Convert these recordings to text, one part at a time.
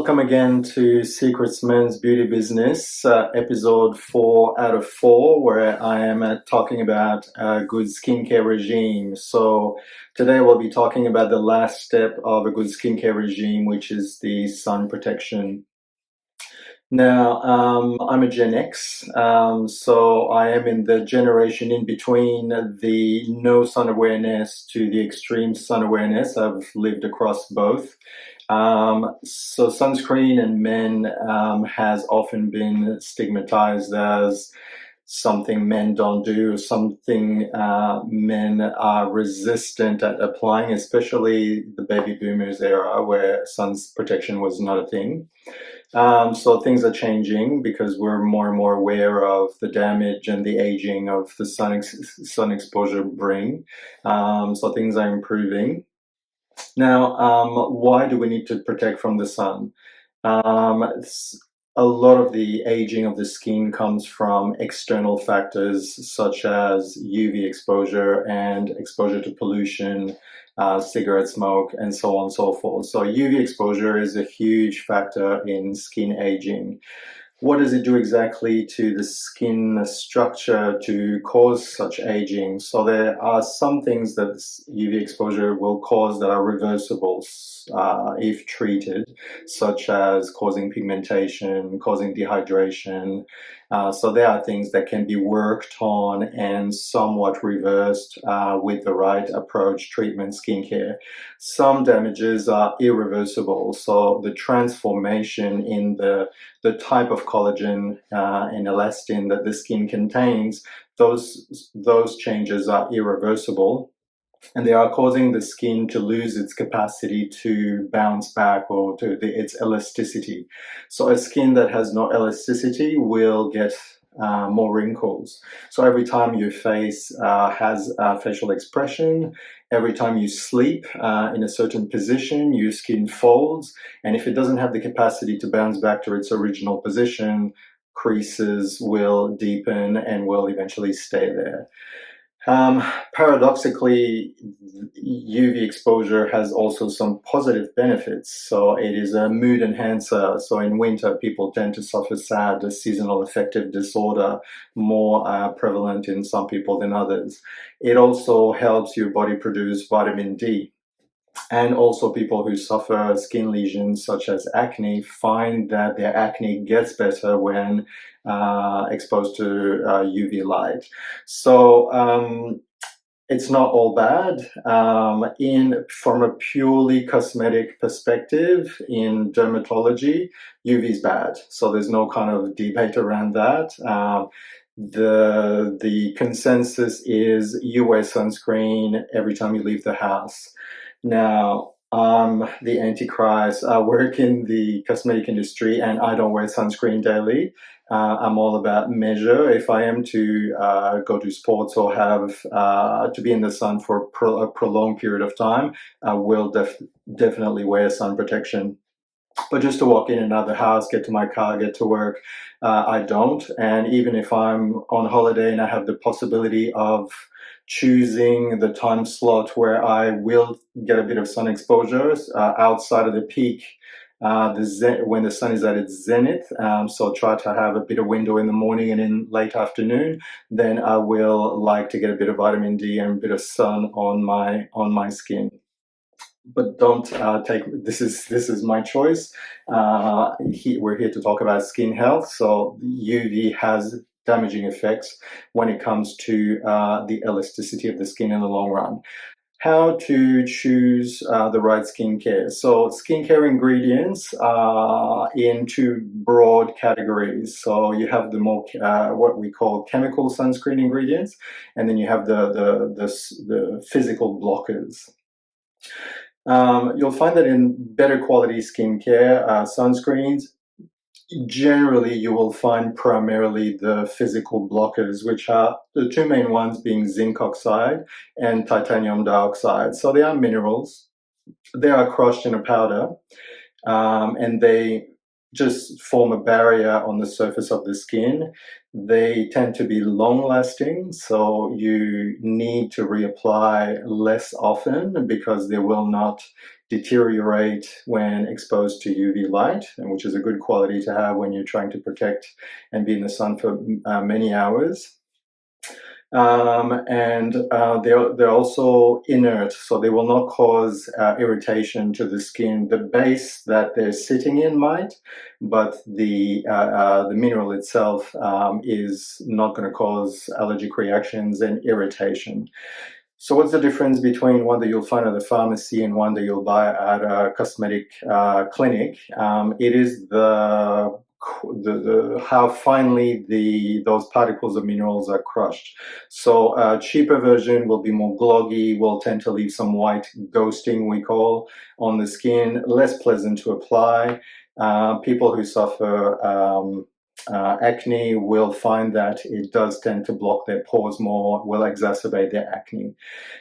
Welcome again to Secrets Men's Beauty Business, episode 4 out of 4, where I am talking about a good skincare regime. So today we'll be talking about the last step of a good skincare regime, which is the sun protection. Now, I'm a Gen X, so I am in the generation in between the no sun awareness to the extreme sun awareness. I've lived across both. So sunscreen and men has often been stigmatized as something men don't do, something men are resistant at applying, especially the baby boomers era where sun protection was not a thing. So things are changing because we're more and more aware of the damage and the aging of the sun exposure bring. So things are improving. Now, why do we need to protect from the sun? A lot of the aging of the skin comes from external factors such as UV exposure and exposure to pollution, cigarette smoke, and so on and so forth. So UV exposure is a huge factor in skin aging. What does it do exactly to the skin structure to cause such aging? So there are some things that UV exposure will cause that are reversible if treated, such as causing pigmentation, causing dehydration. So there are things that can be worked on and somewhat reversed with the right approach, treatment, skincare. Some damages are irreversible. So the transformation in the type of collagen and elastin that the skin contains, those changes are irreversible, and they are causing the skin to lose its capacity to bounce back or to its elasticity. So a skin that has no elasticity will get more wrinkles. So every time your face has facial expression, every time you sleep in a certain position, your skin folds, and if it doesn't have the capacity to bounce back to its original position, creases will deepen and will eventually stay there. Paradoxically, UV exposure has also some positive benefits. So it is a mood enhancer. So in winter, people tend to suffer SAD, a seasonal affective disorder, more prevalent in some people than others. It also helps your body produce vitamin D. And also people who suffer skin lesions such as acne find that their acne gets better when exposed to UV light. So it's not all bad. From a purely cosmetic perspective, in dermatology, UV is bad. So there's no kind of debate around that. The consensus is you wear sunscreen every time you leave the house. Now, I'm the Antichrist. I work in the cosmetic industry and I don't wear sunscreen daily. I'm all about measure. If I am to go to sports or have to be in the sun for a prolonged period of time, I will definitely wear sun protection. But just to walk in and out of the house, get to my car, get to work, I don't. And even if I'm on holiday and I have the possibility of choosing the time slot where I will get a bit of sun exposure outside of the peak, when the sun is at its zenith, so try to have a bit of window in the morning and in late afternoon, then I will like to get a bit of vitamin D and a bit of sun on my skin. But don't take this is my choice. We're here to talk about skin health. So UV has damaging effects when it comes to the elasticity of the skin in the long run. How to choose the right skincare. So skincare ingredients are in two broad categories. So you have the more what we call chemical sunscreen ingredients, and then you have the physical blockers. You'll find that in better quality skincare sunscreens, generally you will find primarily the physical blockers, which are the two main ones being zinc oxide and titanium dioxide. So they are minerals. They are crushed in a powder, and they just form a barrier on the surface of the skin. They tend to be long lasting, so you need to reapply less often because they will not deteriorate when exposed to UV light, and which is a good quality to have when you're trying to protect and be in the sun for many hours. They're also inert, so they will not cause irritation to the skin. The base that they're sitting in might, but the mineral itself is not going to cause allergic reactions and irritation. So what's the difference between one that you'll find at the pharmacy and one that you'll buy at a cosmetic clinic? It is the how finely those particles of minerals are crushed. So a cheaper version will be more gloggy, will tend to leave some white ghosting, we call, on the skin, less pleasant to apply. People who suffer acne will find that it does tend to block their pores more, will exacerbate their acne.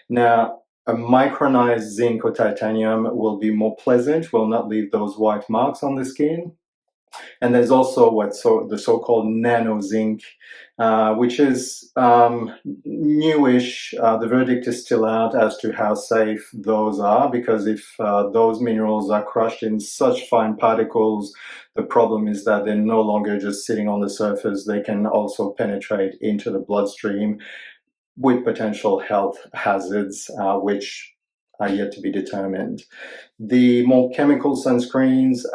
Now, a micronized zinc or titanium will be more pleasant, will not leave those white marks on the skin. And there's also the so-called nano zinc, which is newish. The verdict is still out as to how safe those are, because if those minerals are crushed in such fine particles, the problem is that they're no longer just sitting on the surface. They can also penetrate into the bloodstream with potential health hazards, which are yet to be determined. The more chemical sunscreens,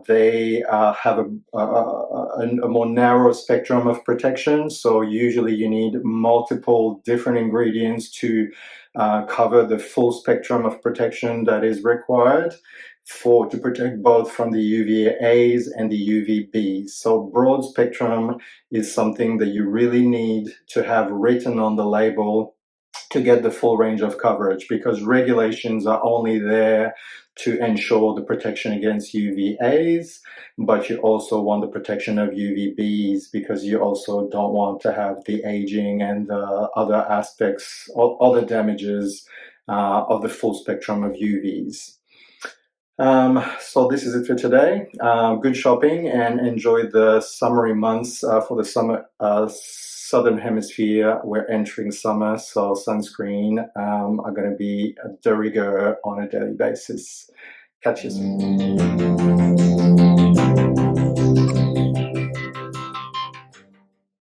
they have a more narrow spectrum of protection. So usually you need multiple different ingredients to cover the full spectrum of protection that is required to protect both from the UVAs and the UVBs. So broad spectrum is something that you really need to have written on the label to get the full range of coverage, because regulations are only there to ensure the protection against UVAs, but you also want the protection of UVBs, because you also don't want to have the aging and the other aspects, other damages of the full spectrum of UVs. So this is it for today. Good shopping and enjoy the summery months for the summer. Southern hemisphere, we're entering summer, so sunscreen are going to be de rigueur on a daily basis. Catch you soon.